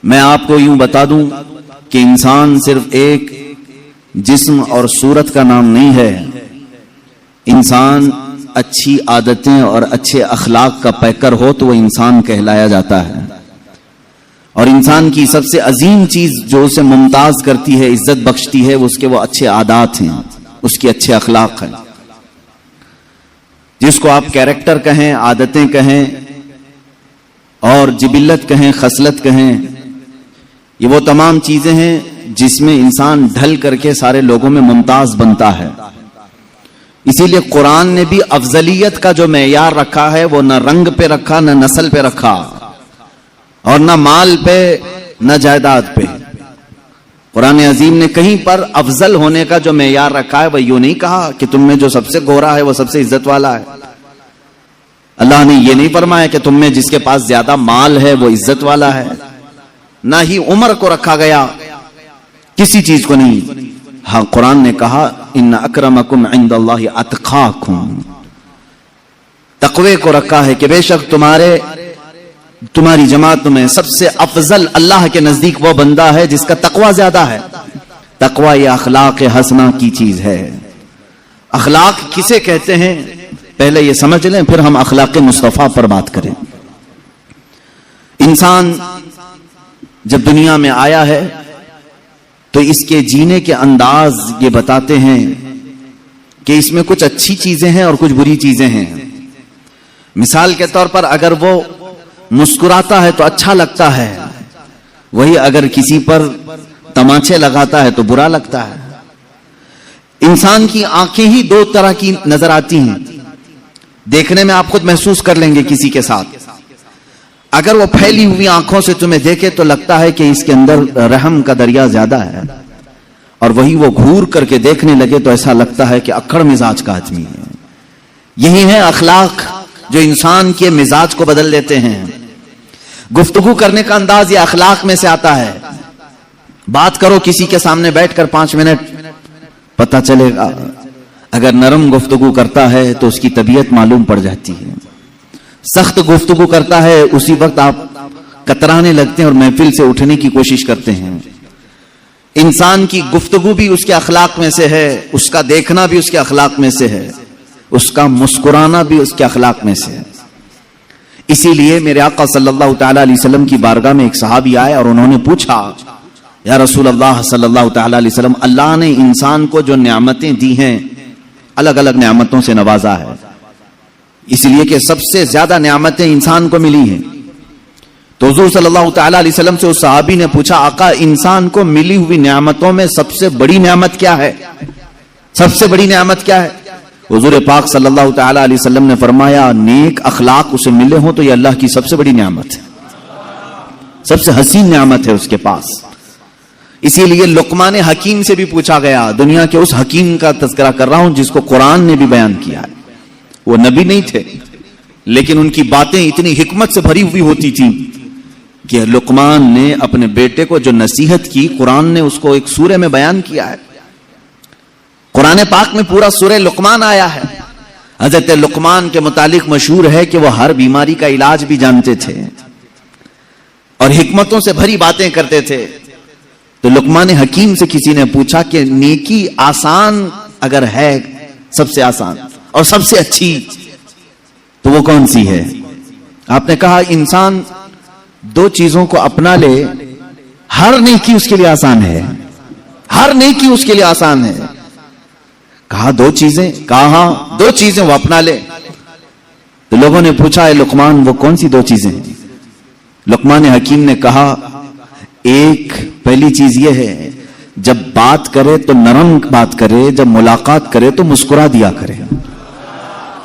میں آپ کو یوں بتا دوں کہ انسان صرف ایک جسم اور صورت کا نام نہیں ہے، انسان اچھی عادتیں اور اچھے اخلاق کا پیکر ہو تو وہ انسان کہلایا جاتا ہے۔ اور انسان کی سب سے عظیم چیز جو اسے ممتاز کرتی ہے، عزت بخشتی ہے، اس کے وہ اچھے عادات ہیں، اس کے اچھے اخلاق ہیں، جس کو آپ کیریکٹر کہیں، عادتیں کہیں اور جبلت کہیں، خصلت کہیں، یہ وہ تمام چیزیں ہیں جس میں انسان ڈھل کر کے سارے لوگوں میں ممتاز بنتا ہے۔ اسی لیے قرآن نے بھی افضلیت کا جو معیار رکھا ہے وہ نہ رنگ پہ رکھا، نہ نسل پہ رکھا، اور نہ مال پہ، نہ جائیداد پہ۔ قرآن عظیم نے کہیں پر افضل ہونے کا جو معیار رکھا ہے وہ یوں نہیں کہا کہ تم میں جو سب سے گورا ہے وہ سب سے عزت والا ہے۔ اللہ نے یہ نہیں فرمایا کہ تم میں جس کے پاس زیادہ مال ہے وہ عزت والا ہے، نہ ہی عمر کو رکھا گیا، کسی چیز کو نہیں۔ ہاں قرآن نے کہا ان اکرمکم عند اللہ اتقاکم، تقوی کو رکھا ہے کہ بے شک تمہاری جماعت میں سب سے افضل اللہ کے نزدیک وہ بندہ ہے جس کا تقوی زیادہ ہے۔ تقوی یہ اخلاق حسنہ کی چیز ہے۔ اخلاق کسے کہتے ہیں پہلے یہ سمجھ لیں، پھر ہم اخلاق مصطفیٰ پر بات کریں۔ انسان جب دنیا میں آیا ہے تو اس کے جینے کے انداز یہ بتاتے ہیں کہ اس میں کچھ اچھی چیزیں ہیں اور کچھ بری چیزیں ہیں۔ مثال کے طور پر اگر وہ مسکراتا ہے تو اچھا لگتا ہے، وہی اگر کسی پر تماچے لگاتا ہے تو برا لگتا ہے۔ انسان کی آنکھیں ہی دو طرح کی نظر آتی ہیں، دیکھنے میں آپ خود محسوس کر لیں گے کسی کے ساتھ۔ اگر وہ پھیلی ہوئی آنکھوں سے تمہیں دیکھے تو لگتا ہے کہ اس کے اندر رحم کا دریا زیادہ ہے، اور وہی وہ گھور کر کے دیکھنے لگے تو ایسا لگتا ہے کہ اکڑ مزاج کا آدمی ہے۔ یہی ہے اخلاق جو انسان کے مزاج کو بدل دیتے ہیں۔ گفتگو کرنے کا انداز یہ اخلاق میں سے آتا ہے۔ بات کرو کسی کے سامنے بیٹھ کر 5 منٹ، پتہ چلے گا اگر نرم گفتگو کرتا ہے تو اس کی طبیعت معلوم پڑ جاتی ہے، سخت گفتگو کرتا ہے اسی وقت آپ کترانے لگتے ہیں اور محفل سے اٹھنے کی کوشش کرتے ہیں۔ انسان کی گفتگو بھی اس کے اخلاق میں سے ہے، اس کا دیکھنا بھی اس کے اخلاق میں سے ہے، اس کا مسکرانا بھی اس کے اخلاق میں سے ہے۔ اسی لیے میرے آقا صلی اللہ تعالی علیہ وسلم کی بارگاہ میں ایک صحابی آئے اور انہوں نے پوچھا، یا رسول اللہ صلی اللہ تعالی علیہ وسلم، اللہ نے انسان کو جو نعمتیں دی ہیں الگ الگ نعمتوں سے نوازا ہے، اس لیے کہ سب سے زیادہ نعمتیں انسان کو ملی ہیں۔ تو حضور صلی اللہ تعالی علیہ وسلم سے اس صحابی نے پوچھا، آقا انسان کو ملی ہوئی نعمتوں میں سب سے بڑی نعمت کیا ہے؟ سب سے بڑی نعمت کیا ہے؟ حضور پاک صلی اللہ تعالی علیہ وسلم نے فرمایا، نیک اخلاق اسے ملے ہوں تو یہ اللہ کی سب سے بڑی نعمت ہے، سب سے حسین نعمت ہے اس کے پاس۔ اسی لیے لقمان حکیم سے بھی پوچھا گیا، دنیا کے اس حکیم کا تذکرہ کر رہا ہوں جس کو قرآن نے بھی بیان کیا ہے۔ وہ نبی نہیں تھے لیکن ان کی باتیں اتنی حکمت سے بھری ہوئی ہوتی تھیں کہ لقمان نے اپنے بیٹے کو جو نصیحت کی، قرآن نے اس کو ایک سورہ میں بیان کیا ہے۔ قرآن پاک میں پورا سورہ لقمان آیا ہے۔ حضرت لقمان کے متعلق مشہور ہے کہ وہ ہر بیماری کا علاج بھی جانتے تھے اور حکمتوں سے بھری باتیں کرتے تھے۔ تو لقمان حکیم سے کسی نے پوچھا کہ نیکی آسان اگر ہے، سب سے آسان اور سب سے اچھی، تو وہ کون سی ہے؟ آپ نے کہا انسان 2 چیزوں کو اپنا لے، ہر نیکی اس کے لیے آسان ہے، ہر نیکی اس کے لیے آسان ہے۔ کہا 2 چیزیں؟ کہا ہاں 2 چیزیں وہ اپنا لے۔ تو لوگوں نے پوچھا، اے لقمان وہ کون سی 2 چیزیں ہیں؟ لقمان حکیم نے کہا، ایک پہلی چیز یہ ہے جب بات کرے تو نرم بات کرے، جب ملاقات کرے تو مسکرا دیا کرے۔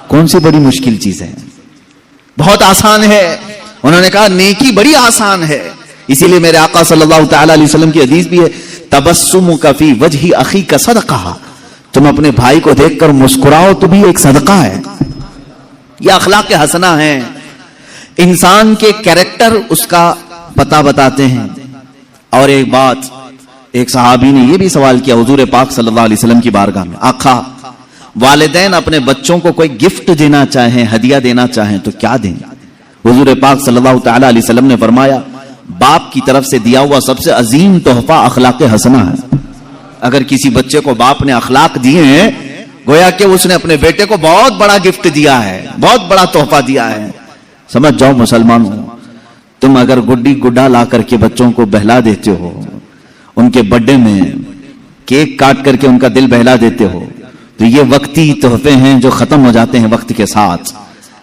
کون سی بڑی مشکل چیز ہے؟ بہت آسان ہے۔ انہوں نے کہا نیکی بڑی آسان ہے۔ اسی لیے میرے آقا صلی اللہ تعالی علیہ وسلم کی حدیث بھی ہے، تبسمک فی وجہ اخیک صدقہ، تم اپنے بھائی کو دیکھ کر مسکراؤ تو بھی ایک صدقہ ہے۔ یہ اخلاق حسنہ ہیں۔ انسان کے کیریکٹر اس کا پتہ بتاتے ہیں۔ اور ایک بات، ایک صحابی نے یہ بھی سوال کیا حضور پاک صلی اللہ علیہ وسلم کی بارگاہ میں، آقا والدین اپنے بچوں کو کوئی گفٹ دینا چاہیں، ہدیہ دینا چاہیں تو کیا دیں؟ حضور پاک صلی اللہ تعالی علیہ وسلم نے فرمایا، باپ کی طرف سے دیا ہوا سب سے عظیم تحفہ اخلاق حسنہ ہے. اگر کسی بچے کو باپ نے اخلاق دیے ہیں گویا کہ اس نے اپنے بیٹے کو بہت بڑا گفٹ دیا ہے, بہت بڑا تحفہ دیا ہے. سمجھ جاؤ مسلمانوں, تم اگر گڈی گڈا لا کر کے بچوں کو بہلا دیتے ہو, ان کے برتھ ڈے میں کیک کاٹ کر کے ان کا دل بہلا دیتے ہو, تو یہ وقتی تحفے ہیں جو ختم ہو جاتے ہیں وقت کے ساتھ.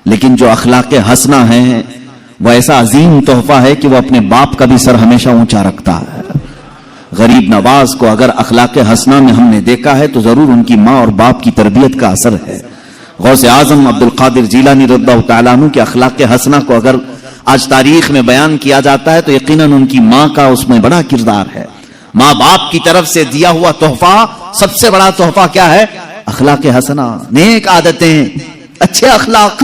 لیکن جو اخلاق حسنہ ہیں وہ ایسا عظیم تحفہ ہے کہ وہ اپنے باپ کا بھی سر ہمیشہ اونچا رکھتا ہے. غریب نواز کو اگر اخلاق حسنہ میں ہم نے دیکھا ہے تو ضرور ان کی ماں اور باپ کی تربیت کا اثر ہے. غوث اعظم عبد القادر جیلانی رضی اللہ تعالیٰ عنہ کے اخلاق حسنہ کو اگر آج تاریخ میں بیان کیا جاتا ہے تو یقیناً ان کی ماں کا اس میں بڑا کردار ہے. ماں باپ کی طرف سے دیا ہوا تحفہ, سب سے بڑا تحفہ کیا ہے؟ اخلاق حسنہ, نیک عادتیں, اچھے اخلاق.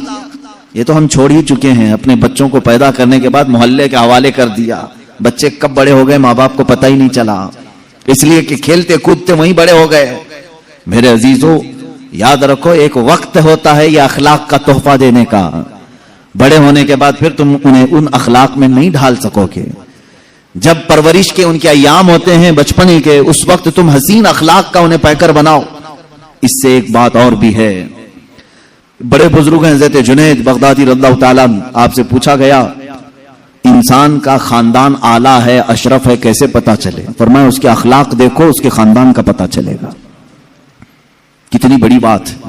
یہ تو ہم چھوڑ ہی چکے ہیں, اپنے بچوں کو پیدا کرنے کے بعد محلے کے حوالے کر دیا. بچے کب بڑے ہو گئے ماں باپ کو پتہ ہی نہیں چلا, اس لیے کہ کھیلتے کودتے وہیں بڑے ہو گئے. میرے عزیزو یاد رکھو, ایک وقت ہوتا ہے یہ اخلاق کا تحفہ دینے کا. بڑے ہونے کے بعد پھر تم انہیں ان اخلاق میں نہیں ڈھال سکو گے. جب پرورش کے ان کے ایام ہوتے ہیں بچپنے کے, اس وقت تم حسین اخلاق کا انہیں پیکر بناؤ. اس سے ایک بات اور بھی ہے, بڑے بزرگ ہیں حضرت جنید بغدادی رضی اللہ تعالیٰ, آپ سے پوچھا گیا انسان کا خاندان اعلیٰ ہے, اشرف ہے, کیسے پتا چلے؟ فرمایا اس کے اخلاق دیکھو, اس کے خاندان کا پتا چلے گا. کتنی بڑی بات ہے.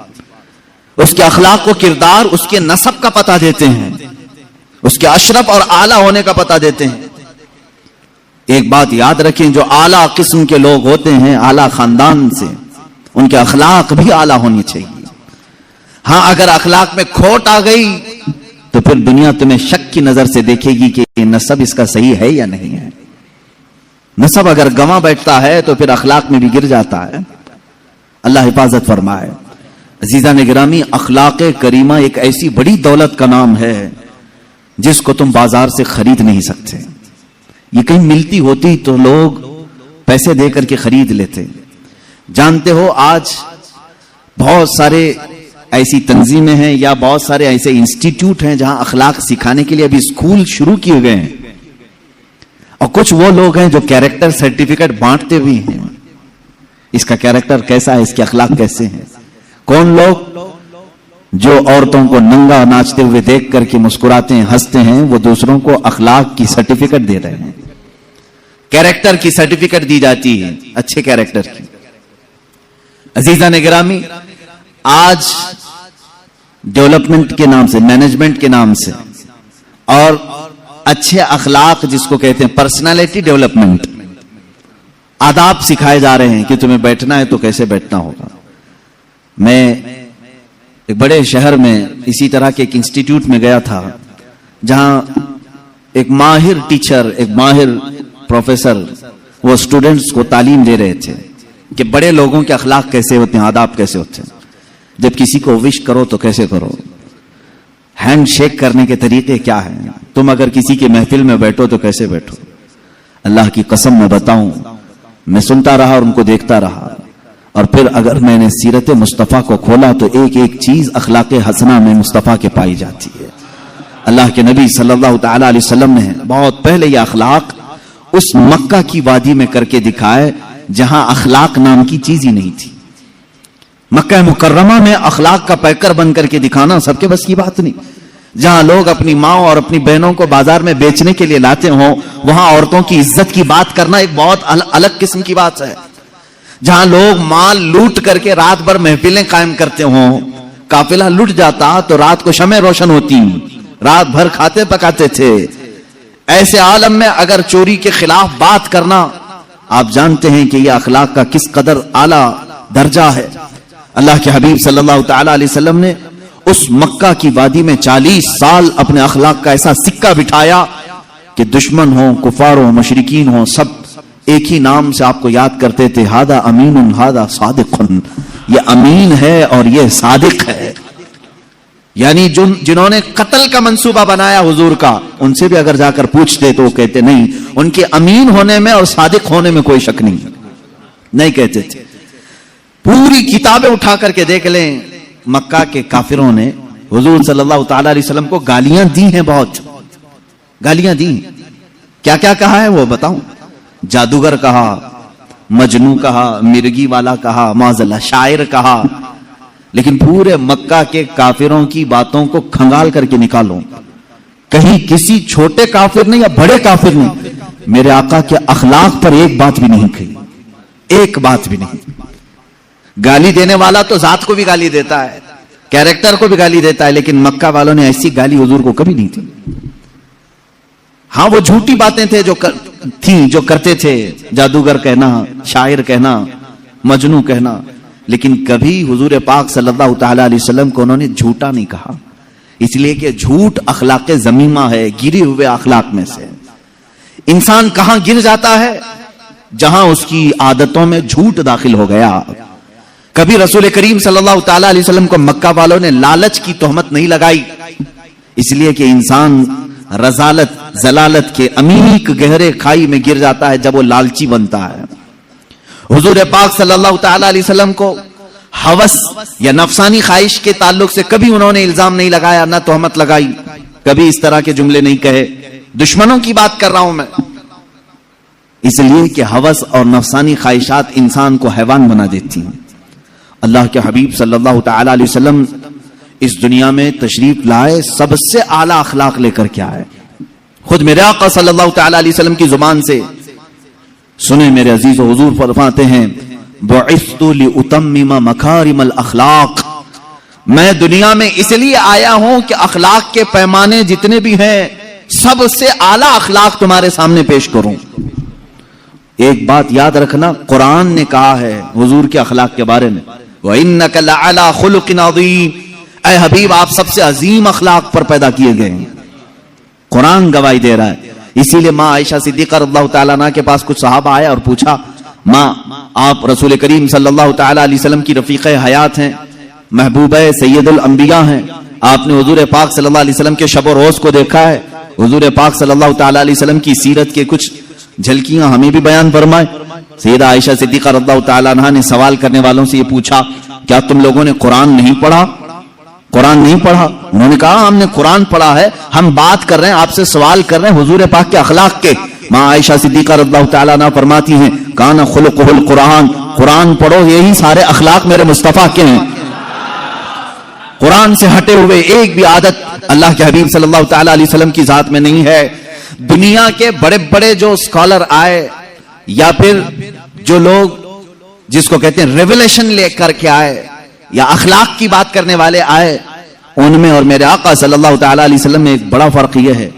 اس کے اخلاق و کردار اس کے نسب کا پتا دیتے ہیں, اس کے اشرف اور اعلیٰ ہونے کا پتا دیتے ہیں. ایک بات یاد رکھیں, جو اعلیٰ قسم کے لوگ ہوتے ہیں اعلیٰ خاندان سے, ان کے اخلاق بھی اعلیٰ ہونی چاہیے. ہاں اگر اخلاق میں کھوٹ آ گئی تو پھر دنیا تمہیں شک کی نظر سے دیکھے گی کہ یہ نسب اس کا صحیح ہے یا نہیں ہے. نسب اگر گواں بیٹھتا ہے تو پھر اخلاق میں بھی گر جاتا ہے. اللہ حفاظت فرمائے. عزیزان گرامی, اخلاق کریمہ ایک ایسی بڑی دولت کا نام ہے جس کو تم بازار سے خرید نہیں سکتے. یہ کہیں ملتی ہوتی تو لوگ پیسے دے کر کے خرید لیتے. جانتے ہو آج بہت سارے ایسی تنظیمیں ہیں یا بہت سارے ایسے انسٹیٹیوٹ ہیں جہاں اخلاق سکھانے کے لیے ابھی اسکول شروع کیے گئے ہیں, اور کچھ وہ لوگ ہیں جو کیریکٹر سرٹیفکیٹ بانٹتے بھی ہیں. اس کا کیریکٹر کیسا ہے, اس کے اخلاق کیسے ہیں. کون لوگ؟ جو عورتوں کو ننگا ناچتے ہوئے دیکھ کر کے مسکراتے ہیں, ہنستے ہیں, وہ دوسروں کو اخلاق کی سرٹیفکیٹ دے رہے ہیں. کیریکٹر کی سرٹیفکیٹ دی جاتی ہے, اچھے کیریکٹر کی. عزیزان گرامی, آج ڈیولپمنٹ کے نام سے, مینجمنٹ کے نام سے, اور اچھے اخلاق جس کو کہتے ہیں پرسنالٹی ڈیولپمنٹ, آداب سکھائے جا رہے ہیں کہ تمہیں بیٹھنا ہے تو کیسے بیٹھنا ہوگا. میں ایک بڑے شہر میں اسی طرح کے ایک انسٹیٹیوٹ میں گیا تھا جہاں ایک ماہر ٹیچر, ایک ماہر پروفیسر وہ اسٹوڈنٹس کو تعلیم دے رہے تھے کہ بڑے لوگوں کے اخلاق کیسے ہوتے ہیں, آداب کیسے ہوتے ہیں. جب کسی کو وش کرو تو کیسے کرو, ہینڈ شیک کرنے کے طریقے کیا ہیں, تم اگر کسی کے محفل میں بیٹھو تو کیسے بیٹھو. اللہ کی قسم میں بتاؤں, میں سنتا رہا اور ان کو دیکھتا رہا, اور پھر اگر میں نے سیرت مصطفیٰ کو کھولا تو ایک ایک چیز اخلاق حسنہ میں مصطفیٰ کے پائی جاتی ہے. اللہ کے نبی صلی اللہ تعالی علیہ وسلم نے بہت پہلے یہ اخلاق اس مکہ کی وادی میں کر کے دکھائے جہاں اخلاق نام کی چیز ہی نہیں تھی. مکہ مکرمہ میں اخلاق کا پیکر بن کر کے دکھانا سب کے بس کی بات نہیں. جہاں لوگ اپنی ماں اور اپنی بہنوں کو بازار میں بیچنے کے لیے لاتے ہوں, وہاں عورتوں کی عزت کی بات کرنا ایک بہت الگ قسم کی بات ہے. جہاں لوگ مال لوٹ کر کے رات بھر محفلیں قائم کرتے ہوں, قافلہ لٹ جاتا تو رات کو شمع روشن ہوتی, رات بھر کھاتے پکاتے تھے. ایسے عالم میں اگر چوری کے خلاف بات کرنا, آپ جانتے ہیں کہ یہ اخلاق کا کس قدر اعلیٰ درجہ ہے. اللہ کے حبیب صلی اللہ تعالی علیہ وسلم نے اس مکہ کی وادی میں 40 سال اپنے اخلاق کا ایسا سکہ بٹھایا کہ دشمن ہوں, کفار ہوں, مشرکین ہوں, سب ایک ہی نام سے آپ کو یاد کرتے تھے, ہادہ امین ہادہ صادق, یہ امین ہے اور یہ صادق ہے. یعنی جنہوں نے قتل کا منصوبہ بنایا حضور کا, ان سے بھی اگر جا کر پوچھتے تو وہ کہتے نہیں, ان کے امین ہونے میں اور صادق ہونے میں کوئی شک نہیں کہتے تھے. پوری کتابیں اٹھا کر کے دیکھ لیں, مکہ کے کافروں نے حضور صلی اللہ تعالی علیہ وسلم کو گالیاں دی ہیں, بہت گالیاں دی. کیا کیا کہا ہے وہ بتاؤں؟ جادوگر کہا، مجنو کہا، مرگی والا کہا، معاذ اللہ شاعر کہا، لیکن پورے مکہ کے کافروں کی باتوں کو کھنگال کر کے نکالو، کہیں کسی چھوٹے کافر نے یا بڑے کافر نے میرے آقا کے اخلاق پر ایک بات بھی نہیں کہی، ایک بات بھی نہیں۔ گالی دینے والا تو ذات کو بھی گالی دیتا ہے، کیریکٹر کو بھی گالی دیتا ہے، لیکن مکہ والوں نے ایسی گالی حضور کو کبھی نہیں تھی۔ ہاں وہ جھوٹی باتیں تھے جو کرتے تھے، جادوگر کہنا، شاعر کہنا، مجنو کہنا، لیکن کبھی حضور پاک صلی اللہ تعالی علیہ وسلم کو انہوں نے جھوٹا نہیں کہا، اس لیے کہ جھوٹ اخلاق ذمیمہ ہے، گرے ہوئے اخلاق میں سے۔ انسان کہاں گر جاتا ہے؟ جہاں اس کی عادتوں میں جھوٹ داخل ہو گیا۔ کبھی رسول کریم صلی اللہ تعالی علیہ وسلم کو مکہ والوں نے لالچ کی تہمت نہیں لگائی، اس لیے کہ انسان رذالت زلالت کے عمیق گہرے کھائی میں گر جاتا ہے جب وہ لالچی بنتا ہے۔ حضور پاک صلی اللہ تعالی علیہ وسلم کو ہوس یا نفسانی خواہش کے تعلق سے کبھی انہوں نے الزام نہیں لگایا، نہ تہمت لگائی، کبھی اس طرح کے جملے نہیں کہے۔ دشمنوں کی بات کر رہا ہوں میں، اس لیے کہ ہوس اور نفسانی خواہشات انسان کو حیوان بنا دیتی ہیں۔ اللہ کے حبیب صلی اللہ تعالی علیہ وسلم اس دنیا میں تشریف لائے سب سے اعلیٰ اخلاق لے کر کے آئے۔ خود میرے آقا صلی اللہ تعالی علیہ وسلم کی زبان سے سنیں میرے عزیز و حضور فرماتے ہیں، بعثت لأتمم مکارم الاخلاق، میں دنیا میں اس لیے آیا ہوں کہ اخلاق کے پیمانے جتنے بھی ہیں سب سے اعلیٰ اخلاق تمہارے سامنے پیش کروں۔ ایک بات یاد رکھنا، قرآن نے کہا ہے حضور کے اخلاق کے بارے میں، وَإِنَّكَ لَعَلَىٰ خُلُقٍ عَظِيمٍ، اے حبیب آپ سب سے عظیم اخلاق پر پیدا کیے گئے ہیں۔ قرآن گواہی دے رہا ہے۔ اسی لیے ماں عائشہ صدیقہ رضی اللہ تعالیٰ عنہ کے پاس کچھ صحابہ آئے اور پوچھا، ماں آپ رسول کریم صلی اللہ تعالیٰ علیہ وسلم کی رفیق حیات ہیں، محبوب سید الانبیاء ہیں، آپ نے حضور پاک صلی اللہ علیہ وسلم کے شب و روز کو دیکھا ہے، حضور پاک صلی اللہ تعالیٰ علیہ وسلم کی سیرت کے کچھ جھلکیاں ہمیں بھی بیان فرمائے۔ سیدہ عائشہ صدیقہ رضی اللہ تعالیٰ عنہ نے سوال کرنے والوں سے یہ پوچھا، کیا تم لوگوں نے قرآن نہیں پڑھا؟ قرآن نہیں پڑھا؟ انہوں نے کہا ہم نے قرآن پڑھا ہے، ہم بات کر رہے ہیں، آپ سے سوال کر رہے ہیں حضور پاک کے اخلاق کے۔ ماں عائشہ صدیقہ رضی اللہ تعالیٰ عنہ فرماتی ہیں، کان خلقہ القرآن، قرآن پڑھو، یہی سارے اخلاق میرے مصطفیٰ کے ہیں۔ قرآن سے ہٹے ہوئے ایک بھی عادت اللہ کے حبیب صلی اللہ تعالیٰ علیہ وسلم کی ذات میں نہیں ہے۔ دنیا کے بڑے بڑے جو اسکالر آئے یا پھر جو لوگ جس کو کہتے ہیں ریولیشن لے کر کے آئے یا اخلاق کی بات کرنے والے آئے، ان میں اور میرے آقا صلی اللہ تعالیٰ علیہ وسلم میں ایک بڑا فرق یہ ہے،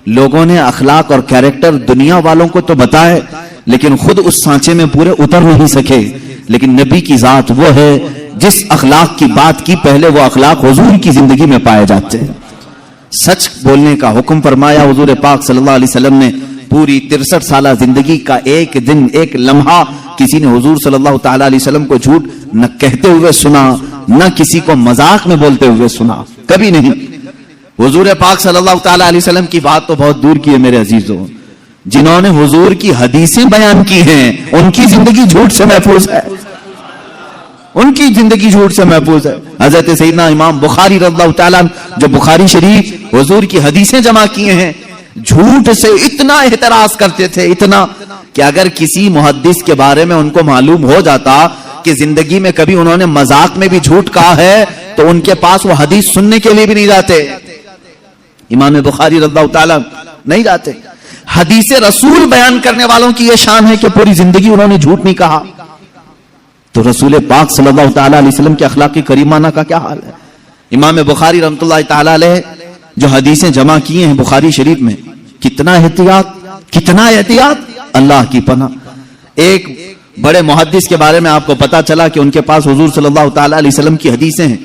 لوگوں نے اخلاق اور کیریکٹر دنیا والوں کو تو بتائے لیکن خود اس سانچے میں پورے اتر نہیں سکے، لیکن نبی کی ذات وہ ہے جس اخلاق کی بات کی پہلے وہ اخلاق حضور کی زندگی میں پائے جاتے ہیں۔ سچ بولنے کا حکم فرمایا حضور پاک صلی اللہ علیہ وسلم نے، پوری 63 سالہ زندگی کا ایک دن ایک لمحہ کسی نے حضور صلی اللہ تعالیٰ علیہ وسلم کو جھوٹ نہ کہتے ہوئے سنا، نہ کسی کو مذاق میں بولتے ہوئے سنا، کبھی نہیں۔ حضور پاک صلی اللہ تعالیٰ علیہ وسلم کی بات تو بہت دور کی ہے میرے عزیزوں، جنہوں نے حضور کی حدیثیں بیان کی ہیں ان کی زندگی جھوٹ سے محفوظ ہے، ان کی زندگی جھوٹ سے محفوظ ہے۔ حضرت سیدنا امام بخاری رضی اللہ تعالیٰ جو بخاری شریف حضور کی حدیثیں جمع کیے ہیں، جھوٹ سے اتنا احتراز کرتے تھے، اتنا کہ اگر کسی محدث کے بارے میں ان کو معلوم ہو جاتا کہ زندگی میں کبھی انہوں نے مذاق میں بھی جھوٹ کہا ہے تو ان کے پاس وہ حدیث سننے کے لیے بھی نہیں جاتے، امام بخاری رضی اللہ تعالیٰ نہیں جاتے۔ حدیث رسول بیان کرنے والوں کی یہ شان ہے کہ پوری زندگی انہوں نے جھوٹ نہیں کہا، تو رسول پاک صلی اللہ تعالیٰ علیہ وسلم کے اخلاق کریمانہ کا کیا حال ہے؟ امام بخاری رحمۃ اللہ تعالیٰ علیہ جو حدیثیں جمع کیے ہیں بخاری شریف میں، کتنا احتیاط، کتنا احتیاط، اللہ کی پناہ۔ ایک بڑے محدث کے بارے میں آپ کو پتا چلا کہ ان کے پاس حضور صلی اللہ تعالیٰ علیہ وسلم کی حدیثیں ہیں،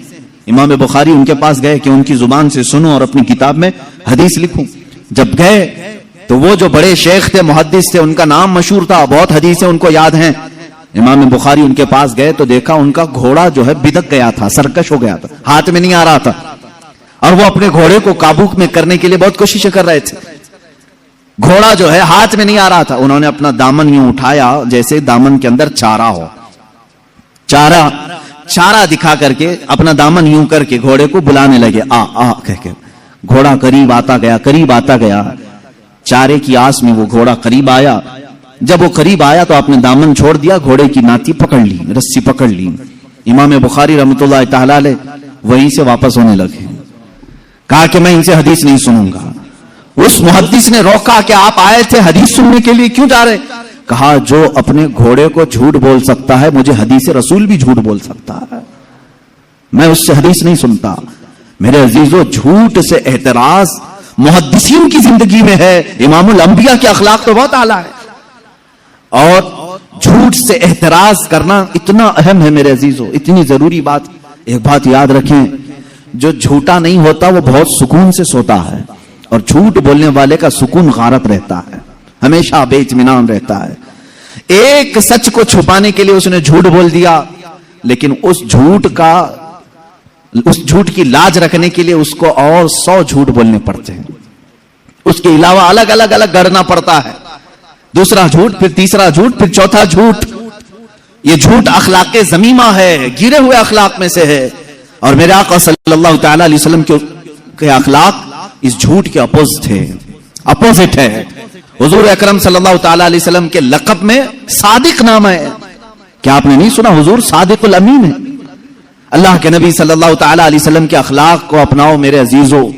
امام بخاری ان کے پاس گئے کہ ان کی زبان سے سنوں اور اپنی کتاب میں حدیث لکھوں۔ جب گئے تو وہ جو بڑے شیخ تھے، محدث تھے، ان کا نام مشہور تھا، بہت حدیثیں ان کو یاد ہیں۔ امام بخاری ان کے پاس گئے تو دیکھا ان کا گھوڑا جو ہے بدک گیا تھا، سرکش ہو گیا تھا، ہاتھ میں نہیں آ رہا تھا، اور وہ اپنے گھوڑے کو قابو میں کرنے کے لیے بہت کوششیں کر رہے تھے، گھوڑا جو ہے ہاتھ میں نہیں آ رہا تھا۔ انہوں نے اپنا دامن یوں اٹھایا جیسے دامن کے اندر چارہ ہو، چارہ دکھا کر کے اپنا دامن یوں کر کے گھوڑے کو بلانے لگے، آ آ کہہ کے۔ گھوڑا قریب آتا گیا، قریب آتا گیا، چارے کی آس میں وہ گھوڑا قریب آیا. جب وہ قریب آیا تو آپ نے دامن چھوڑ دیا, گھوڑے کی ناتی پکڑ لی, رسی پکڑ لی. امام بخاری رحمۃ اللہ تعالی علیہ وہیں سے واپس ہونے لگے. کہا کہ میں ان سے حدیث نہیں سنوں گا. اس محدث نے روکا کہ آپ آئے تھے حدیث سننے کے لیے, کیوں جا رہے؟ کہا جو اپنے گھوڑے کو جھوٹ بول سکتا ہے مجھے حدیث رسول بھی جھوٹ بول سکتا ہے, میں اس سے حدیث نہیں سنتا. میرے عزیزو, جھوٹ سے احتراز محدثین کی زندگی میں ہے. امام الانبیاء کے اخلاق تو بہت اعلیٰ ہے, اور جھوٹ سے احتراز کرنا اتنا اہم ہے میرے عزیزو, اتنی ضروری بات. ایک بات یاد رکھیں, جو جھوٹا نہیں ہوتا وہ بہت سکون سے سوتا ہے, اور جھوٹ بولنے والے کا سکون غارت رہتا ہے, ہمیشہ بے اطمینان رہتا ہے. ایک سچ کو چھپانے کے لیے اس نے جھوٹ بول دیا, لیکن اس جھوٹ کی لاج رکھنے کے لیے اس کو اور 100 جھوٹ بولنے پڑتے ہیں. اس کے علاوہ الگ الگ گڑنا پڑتا ہے. دوسرا جھوٹ, پھر تیسرا جھوٹ, پھر چوتھا جھوٹ. یہ جھوٹ اخلاق ذمیمہ ہے, گرے ہوئے اخلاق میں سے ہے. اور میرے آقا صلی اللہ تعالی علیہ وسلم کے اخلاق اس جھوٹ کے اپوزٹ ہے. حضور اکرم صلی اللہ تعالی علیہ وسلم کے لقب میں صادق نام ہے. کیا آپ نے نہیں سنا حضور صادق الامین ہے؟ اللہ کے نبی صلی اللہ تعالی علیہ وسلم کے اخلاق کو اپناؤ میرے عزیزو,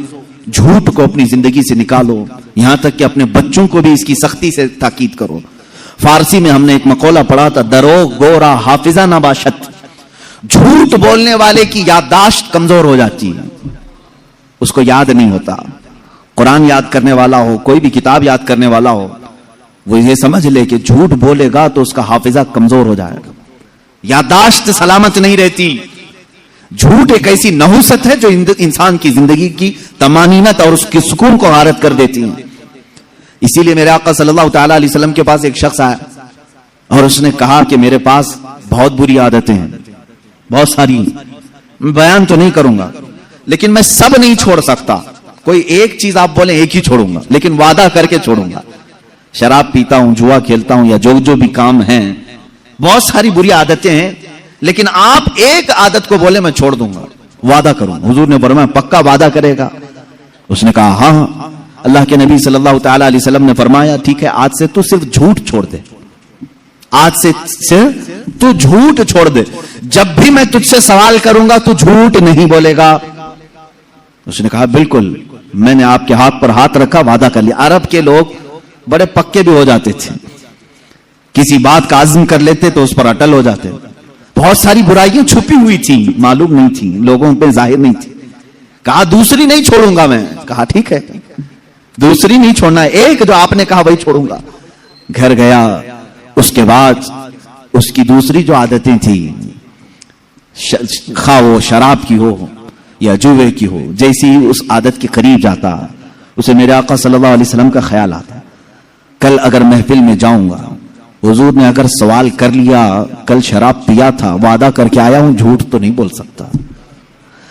جھوٹ کو اپنی زندگی سے نکالو, یہاں تک کہ اپنے بچوں کو بھی اس کی سختی سے تاکید کرو. فارسی میں ہم نے ایک مقولہ پڑھا تھا, دروغ گورا حافظہ نہ باشد. جھوٹ بولنے والے کی یادداشت کمزور ہو جاتی ہے, اس کو یاد نہیں ہوتا. قرآن یاد کرنے والا ہو, کوئی بھی کتاب یاد کرنے والا ہو, وہ یہ سمجھ لے کہ جھوٹ بولے گا تو اس کا حافظہ کمزور ہو جائے گا, یادداشت سلامت نہیں رہتی. جھوٹ ایک ایسی نحوست ہے جو انسان کی زندگی کی طمانینت اور اس کی سکون کو غارت کر دیتی ہیں. اسی لیے میرے آقا صلی اللہ تعالی علیہ وسلم کے پاس ایک شخص آیا اور اس نے کہا کہ میرے پاس بہت بری عادتیں ہیں, بہت ساری, میں بیان تو نہیں کروں گا لیکن میں سب نہیں چھوڑ سکتا. کوئی ایک چیز آپ بولیں ایک ہی چھوڑوں گا, لیکن وعدہ کر کے چھوڑوں گا. شراب پیتا ہوں, جوا کھیلتا ہوں, یا جو بھی کام ہیں, بہت ساری بری عادتیں ہیں, لیکن آپ ایک عادت کو بولے میں چھوڑ دوں گا, وعدہ کروں. حضور نے فرمایا پکا وعدہ کرے گا؟ اس نے کہا ہاں. اللہ کے نبی صلی اللہ تعالی علیہ وسلم نے فرمایا ٹھیک ہے, آج سے تو صرف جھوٹ چھوڑ دے, آج سے تو جھوٹ چھوڑ دے. جب بھی میں تجھ سے سوال کروں گا تو جھوٹ نہیں بولے گا. اس نے کہا بالکل. میں نے آپ کے ہاتھ پر ہاتھ رکھا, وعدہ کر لیا. عرب کے لوگ بڑے پکے بھی ہو جاتے تھے, کسی بات کا عزم کر لیتے تو اس پر اٹل ہو جاتے. بہت ساری برائیاں چھپی ہوئی تھیں, معلوم نہیں تھی, لوگوں پہ ظاہر نہیں تھی. کہا دوسری نہیں چھوڑوں گا میں. کہا ٹھیک ہے, دوسری نہیں چھوڑنا, ایک جو آپ نے کہا وہی چھوڑوں گا. گھر گیا, اس کے بعد اس کی دوسری جو عادتیں تھیں, خواہ وہ شراب کی ہو یا جوے کی ہو, جیسی اس عادت کے قریب جاتا اسے میرے آقا صلی اللہ علیہ وسلم کا خیال آتا, کل اگر محفل میں جاؤں گا, حضور نے اگر سوال کر لیا کل شراب پیا تھا, وعدہ کر کے آیا ہوں, جھوٹ تو نہیں بول سکتا,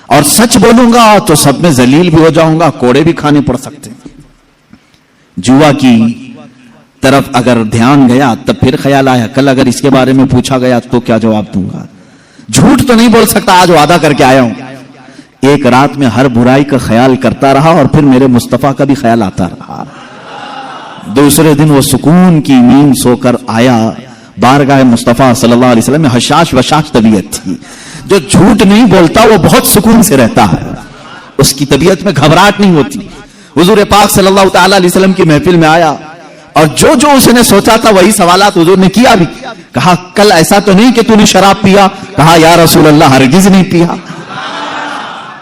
اور سچ بولوں گا تو سب میں ذلیل بھی ہو جاؤں گا, کوڑے بھی کھانے پڑ سکتے. جوا کی طرف اگر دھیان گیا تب پھر خیال آیا کل اگر اس کے بارے میں پوچھا گیا تو کیا جواب دوں گا. جھوٹ تو نہیں بول سکتا, آج وعدہ کر کے آیا ہوں. ایک رات میں ہر برائی کا خیال کرتا رہا اور پھر میرے مصطفیٰ کا بھی خیال آتا رہا. دوسرے دن وہ سکون کی نیند سو کر آیا, بارگاہ مصطفیٰ صلی اللہ علیہ وسلم میں حشاش وشاش طبیعت تھی. جو جھوٹ نہیں بولتا وہ بہت سکون سے رہتا ہے, اس کی طبیعت میں گھبراہٹ نہیں ہوتی. حضور پاک صلی اللہ تعالی علیہ وسلم کی محفل میں آیا اور جو اس نے سوچا تھا وہی سوالات حضور نے کیا بھی. کہا کل ایسا تو نہیں کہ تو نے شراب پیا؟ کہا یا رسول اللہ ہرگز نہیں پیا.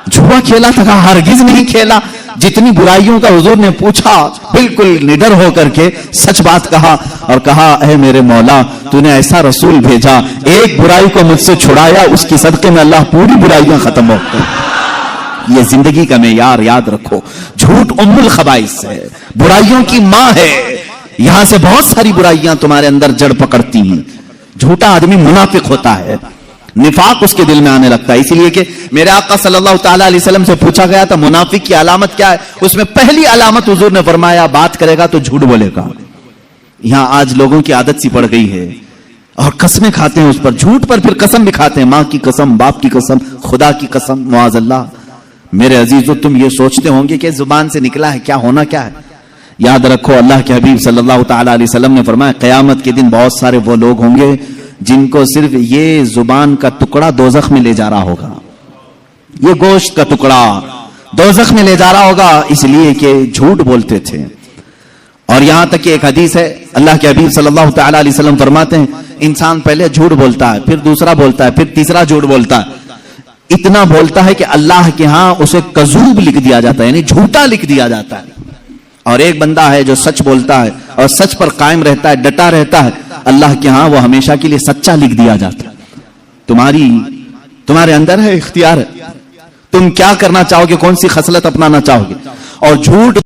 جوا کھیلا تھا؟ کہا ہرگز نہیں کھیلا. جتنی برائیوں کا حضور نے پوچھا بالکل نڈر ہو کر کے سچ بات کہا اور کہا اے میرے مولا تو نے ایسا رسول بھیجا, ایک برائی کو مجھ سے چھڑایا, اس کی صدقے میں اللہ پوری برائیاں ختم ہو گئی. یہ زندگی کا معیار یاد رکھو. جھوٹ ام الخبائث ہے, برائیوں کی ماں ہے. یہاں سے بہت ساری برائیاں تمہارے اندر جڑ پکڑتی ہیں. جھوٹا آدمی منافق ہوتا ہے, نفاق اس کے دل میں آنے لگتا ہے. اسی لیے کہ میرے آقا صلی اللہ تعالی علیہ وسلم سے پوچھا گیا تھا منافق کی علامت کیا ہے, اس میں پہلی علامت حضور نے فرمایا بات کرے گا تو جھوٹ بولے گا. یہاں آج لوگوں کی عادت سی پڑ گئی ہے اور قسمیں کھاتے ہیں اس پر, جھوٹ پر پھر قسم بھی کھاتے ہیں, ماں کی قسم, باپ کی قسم, خدا کی قسم, معاذ اللہ. میرے عزیزو تم یہ سوچتے ہوں گے کہ زبان سے نکلا ہے کیا ہونا کیا ہے. یاد رکھو اللہ کے حبیب صلی اللہ تعالی علیہ وسلم نے فرمایا قیامت کے دن بہت سارے وہ لوگ ہوں گے جن کو صرف یہ زبان کا ٹکڑا دوزخ میں لے جا رہا ہوگا، یہ گوشت کا ٹکڑا دوزخ میں لے جا رہا ہوگا، اس لیے کہ جھوٹ بولتے تھے۔ اور یہاں تک کہ ایک حدیث ہے، اللہ کے حبیب صلی اللہ تعالی علیہ وسلم فرماتے ہیں انسان پہلے جھوٹ بولتا ہے، پھر دوسرا بولتا ہے، پھر تیسرا جھوٹ بولتا ہے، اتنا بولتا ہے کہ اللہ کے ہاں اسے کذوب لکھ دیا جاتا ہے، یعنی جھوٹا لکھ دیا جاتا ہے۔ اور ایک بندہ ہے جو سچ بولتا ہے اور سچ پر قائم رہتا ہے، ڈٹا رہتا ہے، اللہ کے ہاں وہ ہمیشہ کے لیے سچا لکھ دیا جاتا ہے۔ تمہارے اندر ہے اختیار ہے، تم کیا کرنا چاہو گے، کون سی خصلت اپنانا چاہو گے۔ اور جھوٹ